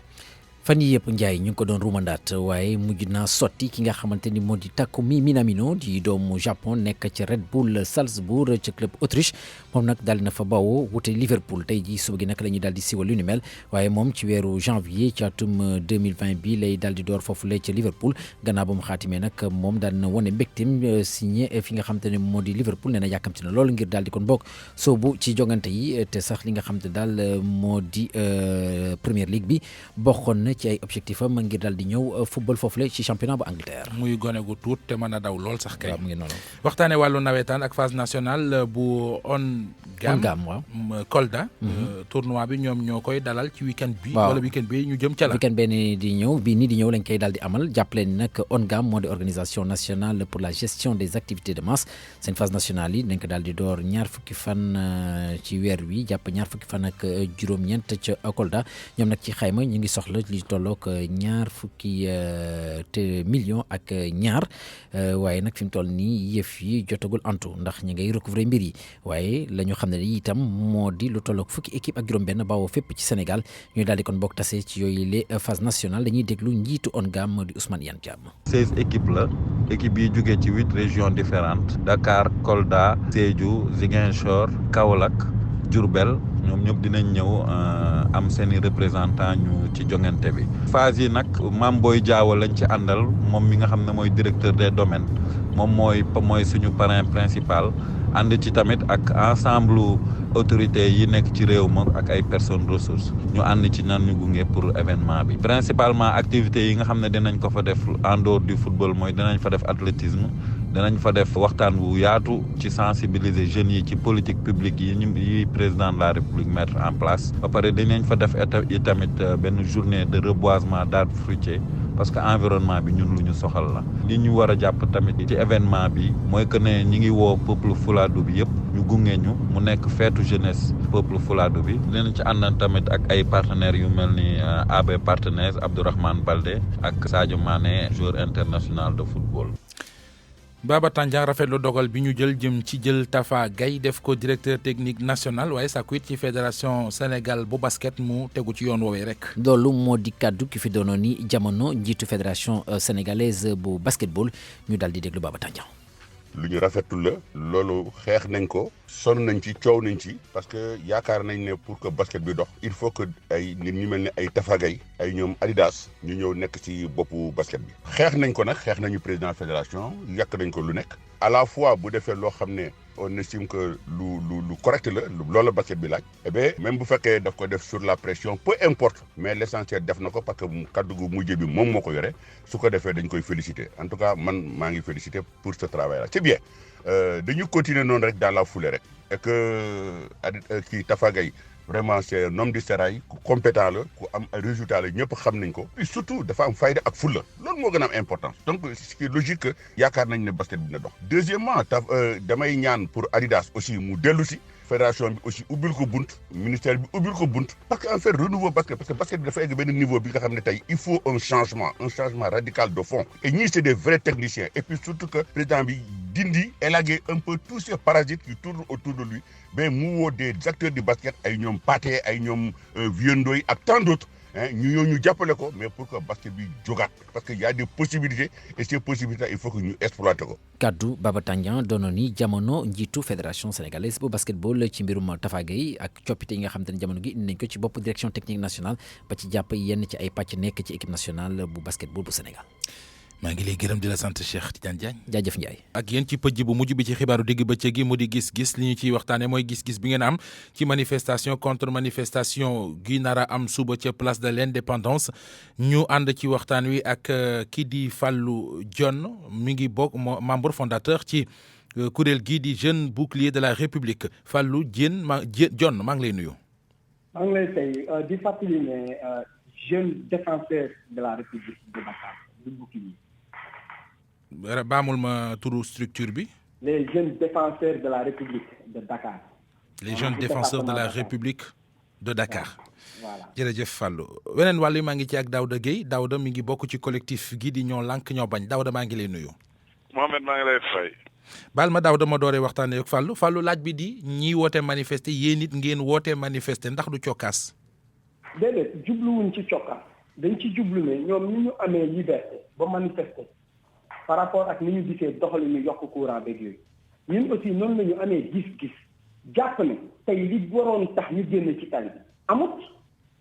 fan yii yëpp Ndiaye ñu ngi ko doon ruumandaat waaye mujj naa sotti ki nga xamante ni moo di Takumi Minamino di doomu Japon nekk ci Red Bull Salzbourg ca club Autriche moom nag daal na fa bawoo wute Liverpool tey jii suba gi nag la ñuy daal di siwal lu ni mel waaye moom ci weeru janvier ci atum 2020 bi lay daal di door foofu lay ca Liverpool gannaaw ba mu xaatimee nag moom daal na wane mbégteem signé fi nga xamante ne moo di Liverpool nee na yàkkamti na loolu ngir daal di kon bokk soobu ci jongante yi te sax li nga xamante daal moo di Premier League bi bokkoon na ci ay objectif am ngir daal di ñëw football foofu la ci championnat bu Angleterre. muy gone gu tuut te mën a daw lool sax kay. waaw mu ngi noonu. waxtaanee wàllu nawetaan ak phase nationale bu ONGAM waaw. Kolda. tournoi bi ñoom ñoo koy dalal ci weekend bi. waaw wala weekend bi ñu jëm ca la. weekend bi nii di ñëw lañ koy daal di amal jàppale ni nag ONGAM moo di organisation nationale pour la gestion des activités de masse seen phase nationale yi dañ ko daal di door ñaar fukki fan ci weer wi jàpp ñaar fukki fan ak juróom-ñeent ca Kolda ñoom nag ci xayma ñu ngi soxla li tolloog ñaar fukki te millions ak ñaar waaye nag fi mu toll nii yëf yi jotagul antu ndax ñi ngay recouvrer mbir yi waaye la ñu xam ne itam moo di lu tolloog fukki équipe ak juróom-benn bawoo fépp ci Sénégal ñuy daal di kon bokk tase ci yooyu les phase nationale dañuy déglu njiitu ONGAM di Ousmane Iyane Thiam. 16 équipes la équipe yi jógee ci 8 régions différentes Dakar Kolda Sédhiou Ziguinchor Kaolack Diourbel ñoom ñëpp dinañ ñëw am seeni représentant ñu ci jongante bi phase yi nag Mame Boye Diao lañ ci àndal moom mi nga xam ne mooy directeur des domaines moom mooy suñu parrain principal ànd ci tamit ak ensemble autorités yi nekk ci réew ma ak ay personnes ressources ñu ànd ci nan ñu gunge pour événement bi principalement activités yi nga xam ne dinañ ko fa def en dehors du football mooy dinañ fa def athlétisme dinañ fa def waxtaan wu yaatu ci sensibiliser jeunes yi ci politique publique yi président de la République mettre en place ba pare dinañ fa def tamit benn journée de reboisement d'arbres fruitiers parce que environnement bi ñun lu ñu soxal la li ñu war a jàpp tamit ci événement bi mooy que ne ñi ngi woo peuple Fuladu bi yëpp ñu gunge ñu mu nekk feetu jeunesse peuple Fuladu bi dinañ ci ànd tamit ak ay partenaires yu mel ni AB Partenaires Abdourahmane Baldé ak Sadio Mané joueur international de football. Baba Tandian rafetlu dogal bi ñu jëm ci jël Tafa Gaye def ko directeur technique national waaye sàkku it ci fédération Sénégal bu basket mu tegu ci yoon woowee rek. loolu moo di kàddu ki fi doonoon ni jamono njiitu fédération sénégalaise bu basketball ñu daal di déglu Baba Tandian. lu ñu rafetlu la loolu xeex nañ ko sonn nañ ci coow nañ ci parce que yaakaar nañ ne pour que basket bi dox il faut que ay nit ñu mel ne ay Tafa Gaye ay ñoom Adidas ñu ñëw nekk ci boppu basket bi xeex nañ ko nag xeex nañu président fédération yàq nañ ko lu nekk à la fois bu defee loo xam ne on estime que lu correct la loolu la basket bi laaj eh bien même bu fekkee daf ko def sur la pression peu importe mais l'essentiel def na ko parce que kaddu gu mujj bi moom moo ko yore su ko defee dañ koy féliciter en tout cas man maa ngi féliciter pour ce travail là c'est bien dañu continuer noonu rek dans la foulée rek et que kii Tafa Gaye vraiment c'est un homme du sérail ku compétent la ku am ay résultats la ñëpp xam nañ ko puis surtout dafa am fayda ak fulla loolu moo gën a am importance donc ce qui est logique que yaakaar nañ ne basket dina dox. deuxièmement damay ñaan pour Adidas aussi mu dellu si fédération bi aussi ubbil ko bunt ministère bi ubbil ko bunt parce que en fait renouveau basket parce que basket bi dafa egg benn niveau bi nga xam ne tey il faut un changement radical de fond et ñii c'est des vrais techniciens et puis surtout que président bi dindi élaguer un peu tous ces parasites qui tournent autour de lui mais mu woo des acteurs du basket ay ñoom Pathé ay ñoom Vieux Ndoye ak tant d'autres ñu jàppale ko mais pour que basket bi jógaat parce que y a des possibilités et ces possibilités il faut que ñu exploiter ko. kaddu Baba Tandian doonoon ni jamono njiitu fédération sénégalaise bu basketball ci mbirum Tafa Gueye ak coppite yi nga xam te ne jamono gi indi nañ ko ci bopp direction technique nationale ba ci jàpp yenn ci ay pàcc nekk ci équipe nationale bu basketball bu Sénégal. maa ngi lay gërëm di la sant Cheikh Tidiane Diagne. jaajëf Ndiaye. ak yéen ci pëj bu mujj bi ci xibaaru digg bëccëg gi mu di gis-gis li ñu ciy waxtaane mooy gis-gis bi ngeen am ci manifestation contre manifestation gi nar a am suba ca place de l'Indépendance ñu ànd ci waxtaan wi ak kii di Fallou Dione mi ngi bokk membre fondateur ci kuréel gii di Jeune Bouclier de la République Fallou Dione maa ngi lay nuyu. maa ngi lay fay di fàttali ne jeune défenseur de la République de Dakar du Bouclier. baamul ma turu structure bi. les jeunes défenseurs de la République de Dakar. les jeunes défenseurs de la République de Dakar. voilà jërëjëf Fallou weneen wàll yi maa ngi ci ak Daouda Gueye Daouda mi ngi bokk ci collectif gi di ñoo lànk ñoo bañ Daouda maa ngi lay nuyu. Mohamed maa ngi lay fay. baal ma Daouda ma dooree waxtaanee ak Fallou laaj bi di ñiy woote manifester yéen it ngeen woote manifester ndax du cokkaas. déedéet jubluwuñ ci cokkaas dañ ci jublu ne ñoom ni ñu amee liberté ba manifester. par rapport ak ni ñu gisee doxalinu yokk courant beeg yooyu ñun aussi noonu la ñu amee gis-gis jàpp ne tey li waroon tax ñu génn ci tali bi amut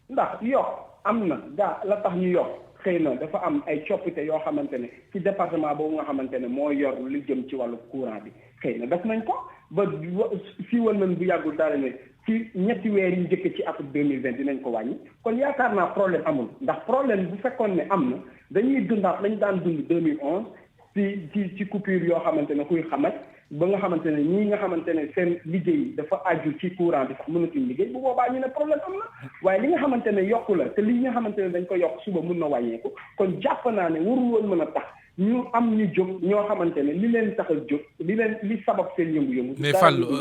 ndax yokk am na gaa la tax ñu yokk xëy na dafa am ay coppite yoo xamante ne ci département boobu nga xamante ne moo yor li jëm ci wàllu courant bi xëy na def nañ ko ba siiwal nañ bu yàggul dara ne ci ñetti weer yi njëkk ci atum 2020 dinañ ko wàññi kon yaakaar naa problème amul ndax problème bu fekkoon ne am na dañuy dundaat lañ daan dund 2011 ci coupure yoo xamante ne kuy xamat ba nga xamante ne ñii nga xamante ne seen liggéey dafa aju ci courant bi sax mënatuñ liggéey bu boobaa ñu ne problème am na waaye li nga xamante ne yokku la te li nga xamante ne dañ ko yokk suba mun na wàññeeku kon jàpp naa ne warul woon mën a tax ñu am ñu jóg ñoo xamante ne li leen tax a jóg li sabab seen yëngu-yëngu. mais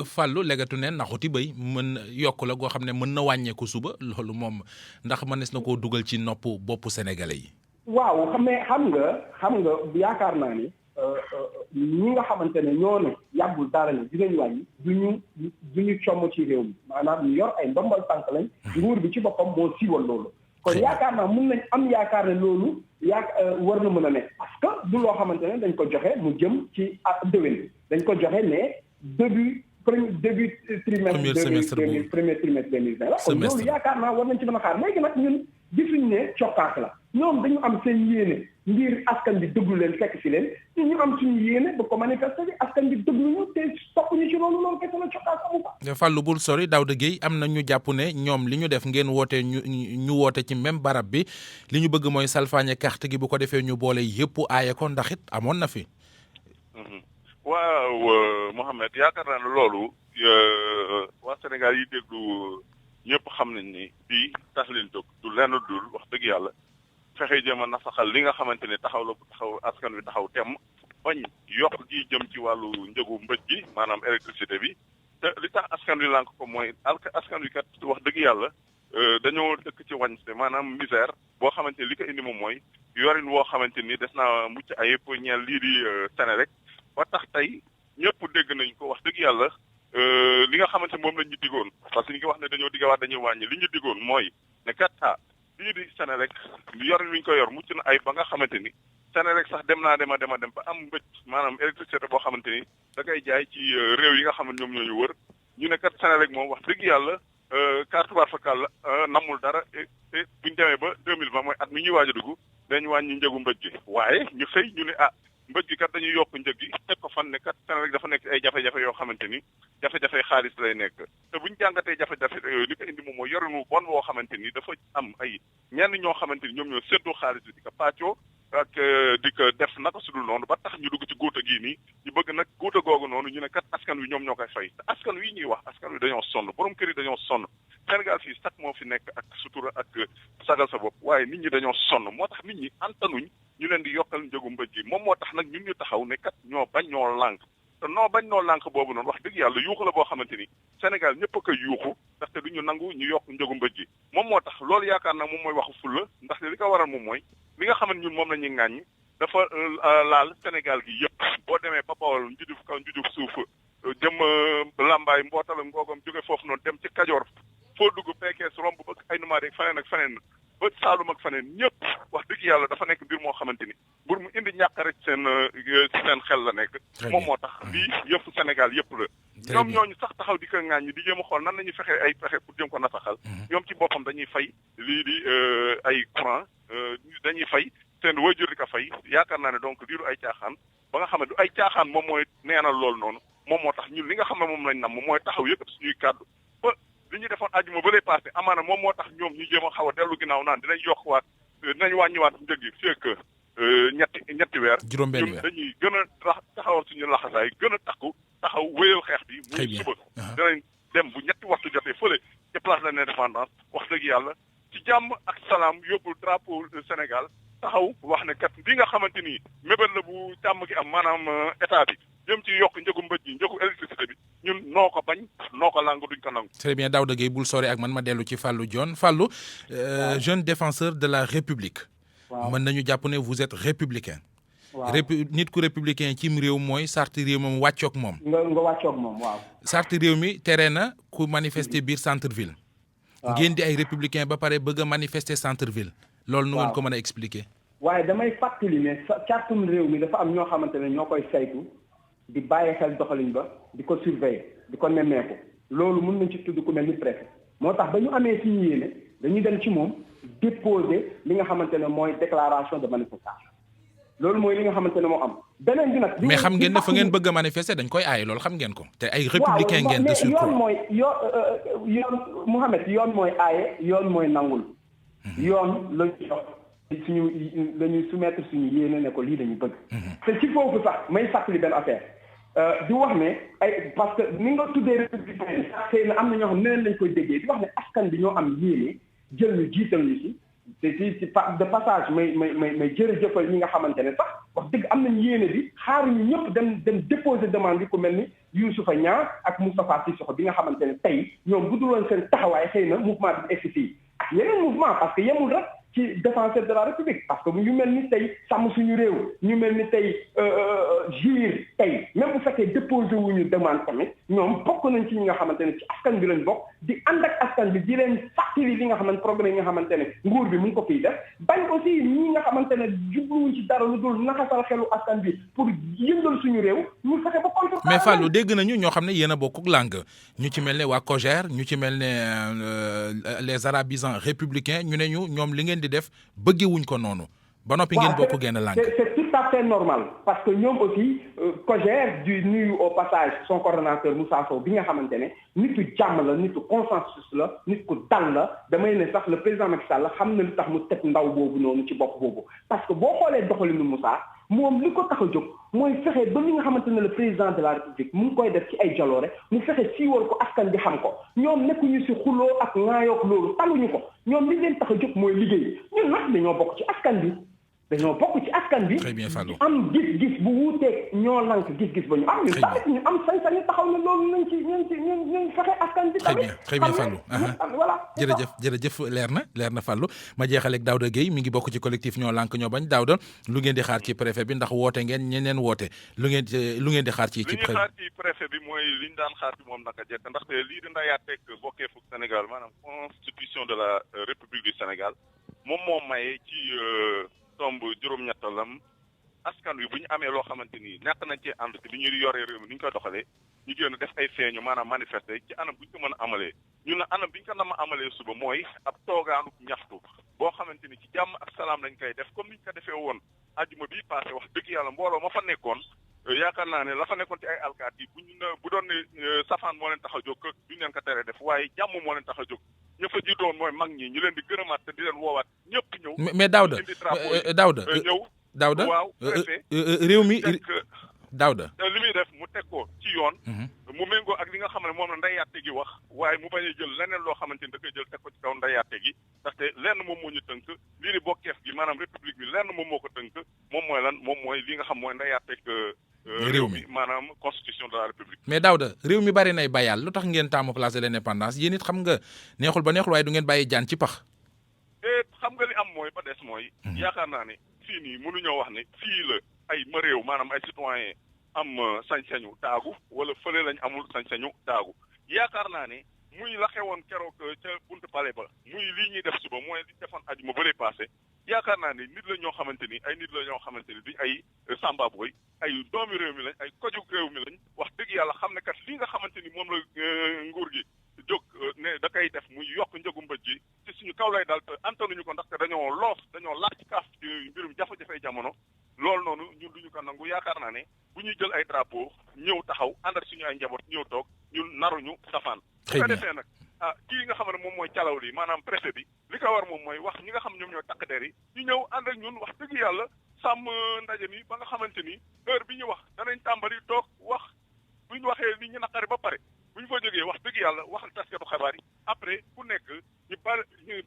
Fallou legatu ne naxuti bay mën yokk la goo xam ne mën na wàññeeku suba loolu moom ndax mënees na koo dugal ci boppu sénégalais yi. waaw xam nga yaakaar naa ni ñi nga xamante ne ñoo ne yàggul dara ne dinañ wàññi duñu comm ci réew mi maanaam ñu yor ay ndombal tànk lañ nguur bi ci boppam moo siiwal loolu kon yaakaar naa mun nañ am yaakaar ne loolu war na mën a nekk parce que du loo xamante ne dañ ko joxe mu jëm ci déwén dañ ko joxe ne début trimestre premier trimestre 2020 la kon loolu yaakaar naa war nañ ci mën a xaar léegi nag ñun gisuñ ne cokkaas la ñoom dañu am seen yéene ngir askan bi déglu leen fekk si leen ñu am suñu yéene ba ko manifester bi askan bi déglu ñu te topp ñu ci loolu kese la cokkaas amu ko. Fallou bul sori Daouda Gueye am na ñu jàpp ne ñoom li ñu def ngeen woote ñu woote ci même barab bi li ñu bëgg mooy salfaañe carte gi bu ko defee ñu boole yëpp aaye ko ndax it amoon na fi. waaw Mohamed yaakaar naa ne loolu waa Sénégal yi déglu ñëpp xam nañ ni bii tax leen jóg du lenn dul wax dëgg yàlla fexe jéem a nasaxal li nga xamante ne taxaw askan wi taxaw temm bañ yokk gi jëm ci wàllu njëgu mbëj gi maanaam électricité bi te li tax askan wi lànk ko mooy askan wi kat wax dëgg yàlla dañoo dëkk ci wàññite maanaam misère boo xamante ni li ko indi moom mooy yorin woo xamante ni des naa mucc ayib ñeel lii di Senelec ba tax tey ñëpp dégg nañ ko wax dëgg yàlla li nga xamante moom lañ ñu digoon parce que ñu ngi wax ne dañoo diggawaat dañuy wàññi li ñu digoon mooy ne kat lii di Senelec yorin wi ñu ko yor mucc na ay ba nga xamante ni Senelec sax dem naa dem ba am mbëj maanaam électricité boo xamante ni da koy jaay ci réew yi nga xam ne ñoom ñoo ñu wër ñu ne kat Senelec moom wax dëgg yàlla carte tubaab fakal la namul dara et buñ demee ba 2020 mooy at mi ñuy waaj a dugg dañu wàññi njëgu mbëj gi waaye ñu xëy ñu ne mbëj gi kat dañuy yokk njëg gi teg ko fan ne kat Senelec dafa nekk ay jafe-jafe yoo xamante ni jafe-jafe xaalis lay nekk te buñ jàngatee jafe-jafe li ko indi moom mooy yorinu bon woo xamante ni dafa am ay ñenn ñoo xamante ni ñoom ñoo séddoo xaalis bi di ko pàccoo ak di ko def naka sudul noonu ba tax ñu dugg ci góota gii nii ñu bëgg nag góota googu noonu ñu ne kat askan wi ñoom ñoo koy fay te askan wi ñuy wax askan wi dañoo sonn borom kër yi dañoo sonn Sénégal fii sax moo fi nekk ak sutura ak sagal sa bopp waaye nit ñi dañoo sonn moo tax nit ñi antanuñ ñu leen di yokkal njëgu mbëj gi moom moo tax nag ñun ñu taxaw ne kat ñoo bañ ñoo lànk te noo bañ noo lànk boobu noonu wax dëgg yàlla yuuxu la boo xamante ni Sénégal ñëpp a koy yuuxu ndaxte du ñu nangu ñu yokk njëgu mbëj gi moom moo tax loolu yaakaar nag moom mooy waxu fulla ndaxte li ko waral moom mooy li nga xamante ñun moom la ñuy ŋàññ dafa laal Sénégal gi yëpp boo demee ba Bawol njuduf kaw njuduf suuf jëm Lambaay mbootal ngoogam jóge foofu noonu dem ci Kajoor foo dugg fekkee su romb ba ay numaa rek faneen ak faneen ba Saalum ak faneen ñëpp wax dëgg yàlla dafa nekk mbir moo xamante ni mbir mu indi ñàkk rek seen xel la nekk moom moo tax lii yëpp Sénégal yëpp la ñoom ñooñu sax taxaw di ko ŋaañ di jéem a xool nan nañu fexee ay pexe pour jëm ko nasaxal ñoom ci boppam dañuy fay lii di ay courant dañuy fay seen waajur di ko fay yaakaar naa ne donc diiru ay caaxaan ba nga xam ne du ay caaxaan moom mooy neenal loolu noonu moom moo tax ñun li nga xam ne moom lañ nam mooy taxaw yëkkati suñuy kàddu ba li ñu defoon àjjuma ba lay passé amaana moom moo tax ñoom ñu jéem a xaw a dellu ginnaaw naan dinañ yokkuwaat dinañ wàññiwaat njëg yi fekk ñetti weer juróom-benn weer dañuy gën a taxawal suñu laxasaay gën a takku taxaw wéyal xeex bi muy suba dinañ dem bu ñetti waxtu jotee fële ci place de l'indépendance wax dëgg yàlla ci jàmm ak salaam yóbbu drapeau Sénégal taxaw wax ne kat li nga xamante ni mébét la bu jàmm gi am maanaam état bi jëm ci yokk njëgu mbëj gi njëgu électricité bi ñun noo ko bañ noo ko làng duñ ko nangu. très bien Daouda Gueye bul sore ak man ma dellu ci Fallou Dione Fallou jeune défenseur de la République. mën nañu jàpp ne vous êtes républicain. nit ku républicain cim réew mooy sarti réew moom wàccoog moom. nga wàccoog moom waaw. sarti réew mi tere na ku manifester biir centre ville. ngeen di ay républicain ba pare bëgg a manifester centre ville. loolu nu ngeen ko mën a expliquer. waaye damay fàttali ne cartum réew mi dafa am ñoo xamante ne ñoo koy saytu di bàyyi xel doxalin ba di ko surveiller di ko nemmeeku loolu mën nañ ci tudd ku mel ni préfet moo tax ba ñu amee suñu yéene dañuy dem ci moom déposer li nga xamante ne mooy déclaration de manifestation loolu mooy li nga xamante ne moo am beneen bi nag. mais xam ngeen ne fa ngeen bëgg a manifester dañ koy aaye loolu xam ngeen ko. te ay républicain ngeen de surcroît yoon mooy yoon Mouhamed yoon mooy aaye yoon mooy nangul. yoon la ñu jox suñu la ñuy soumettre suñu yéene ne ko lii dañu bëgg. te ci foofu sax may fàttali benn affaire di wax ne ay parce que ni nga tuddee républicain xëy na am na ñoo xam ne lañ koy déggee di wax ne askan bi ñoo am yéene jël ñu jiital ñu si te ci de passage may jërëjëfal ñi nga xamante ne sax wax dëgg am nañ yéene bi xaaruñu ñëpp dem déposer demande bi ku mel ni Youssoufa Niang ak Moustapha Cissokho bi nga xamante ne tey ñoom bu dul woon seen taxawaay xëy na mouvement bi egsi fii ak yeneen mouvement parce que yemul rek ci défenseur de la République parce que ñu mel ni tey sàmm suñu réew ñu mel ni tey GIR tey même bu fekkee déposé wuñu demande tamit ñoom bokk nañ ci ñi nga xamante ne ci askan bi lañ bokk di ànd ak askan bi di leen fàttali li nga xamante programme yi nga xamante ne nguur bi mu ngi ko fiy def bañ aussi ñi nga xamante ne jubluwuñ ci dara lu dul naxasal xelu askan bi pour yëngal suñu réew ñu fexe ba contre. mais Fallou dégg nañu ñoo xam ne yéen a bokk langue ñu ci mel ne waa COJER ñu ci mel ne les arabisants républicains ñu ne ñu ñoom li ngeen di def bëggewuñ ko noonu ba noppi ngeen bokk genn langue. c'est tout à fait normal parce que ñoom aussi COJER du nuyu au passage son coordonnateur Moussa Sow bi nga xamante ne nitu jàmm la nitu consensus la nit ku dal la damay ne sax le président Macky Sall xam na lu tax mu teg ndaw boobu noonu ci bopp boobu parce que boo xoolee doxalinu Moussa moom li ko tax a jóg mooy fexe ba li nga xamante ne le président de la République mu ngi koy def ci ay jaloore mu fexe siiwal ko askan bi xam ko ñoom nekkuñu si xuloo ak ŋaayook loolu taluñu ko ñoom li leen tax a jóg mooy liggéey ñun nag dañoo bokk ci askan bi dañoo bokk ci askan bi. très bien Fallou am gis-gis bu wuuteeg ñoo lank gis-gis ba ñu am. ñun tamit ñu am sañ-sañu taxaw ne loolu nañ ci fexe askan bi. tamit très bien Fallou. voilà jërëjëf leer na Fallou ma jeexaleeg Daouda Gueye mi ngi bokk ci collectif ñoo lank ñoo bañ Daouda lu ngeen di xaar ci préfet bi ndax woote ngeen ñeneen woote lu ngeen di xaar ci préfet. li ñuy xaar ci préfet bi mooy li ñu daan xaar ci moom naka jekk ndaxte lii di ndayaateeg bokkee fuk Sénégal maanaam constitution de la République du Sénégal moom moo maye ci tomb juróom-ñettalam askan wi bu ñu amee loo xamante ni ñàkk nañ cee ànd te bi ñuy yoree réew mi ni ñu koy doxalee ñu génn def ay feeñu maanaam manifester ci anam bu ñu ko mën a amalee ñun na anam bi ñu ko nama amalee suba mooy ab toogaanu ñaxtu boo xamante ni ci jàmm ak salaam lañ koy def comme ni ñu ko defee woon ajjuma bii passé wax dëgg yàlla mbooloo ma fa nekkoon yaakaar naa ne la fa nekkoon ci ay alkaat yi bu doon ne safaan moo leen tax a jóg duñ leen ko tere def waaye jàmm moo leen tax a jóg ña fa jiitoon mooy mag ñi ñu leen di gërëmaat te di leen woowaat ñëpp ñëw. mais Daouda ñëw. Daouda waaw réew mi Daouda li muy def mu teg ko ci yoon. mu méngoo ak li nga xam ne moom la ndeyaate gi wax waaye mu bañ a jël leneen loo xamante ni da koy jël teg ko ci kaw ndeyaate gi ndaxte lenn moom moo ñu tënk lii di bokkeef gi maanaam république bi lenn moom moo ko tënk moom mooy lan moom mooy li nga xam mooy ndeyaateeg réew mi maanaam constitution de la république. mais Daouda réew mi bari nay bayal lu tax ngeen taamu place de l'indépendance yéen it xam nga neexul ba neexul waaye du ngeen bàyyi jaan ci pax. xam nga li am mooy ba des mooy. yaakaar naa ne fii nii mënuñoo wax ne fii la ay ma réew maanaam ay citoyen am sañ-sañu daagu wala fële lañ amul sañ-sañu daagu yaakaar naa ne muy la xewoon keroog ca buntu palais ba muy lii ñuy def suba mooy li defoon ajuma bële passé yaakaar naa ne nit la ñoo xamante ni ay nit la ñoo xamante ni duñ ay samba boy ay doomi réew mi lañ ay koju réew mi lañ wax dëgg yàlla xam ne kat li nga xamante ni moom la nguur gi jóg ne da koy def muy yokk njëgu mbëj ji ci suñu kaw lay dal te antanuñu ko ndaxte dañoo loof dañoo laaj kaaf ci mbirum jafe-jafe jamono loolu noonu ñun duñu ko nangu yaakaar naa ne bu ñuy jël ay drapeau ñëw taxaw ànd ak suñu ay njaboot ñëw toog ñun naruñu safaan bu ko defee nag kii nga xam ne moom mooy calaw li maanaam préfet bi li ko war moom mooy wax ñi nga xam ñoom ñoo takk der yi ñu ñëw ànd ak ñun wax dëgg yàlla sàmm ndaje mi ba nga xamante ni heure bi ñu wax danañ tàmbali toog wax bu ñu waxee ni ñu naqari ba pare bu ñu fa jógee wax dëgg yàlla waxal taskatu xabaar yi après ku nekk ñu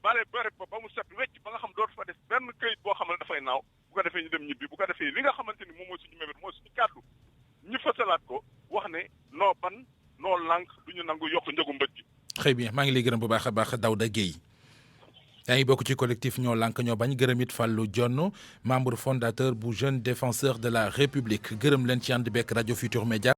bale bërëb ba mu set wecc ba nga xam dootu fa def benn këyit boo xam ne dafay naaw bu ko defee ñu dem ñibbi bu ko defee li nga xamante ni moom mooy suñu mébét mooy suñu kàddu ñu fësalaat ko wax ne noo ban noo lànk du ñu nangu yokk njëgu mbëj gi. très bien maa ngi lay gërëm bu baax a baax Daouda Gueye yaa ngi bokk ci collectif ñoo lànk ñoo bañ gërëm it Fallou Dione membre fondateur bu Jeunes Défenseurs de la République gërëm leen ci ànd bekk rajo Futur Média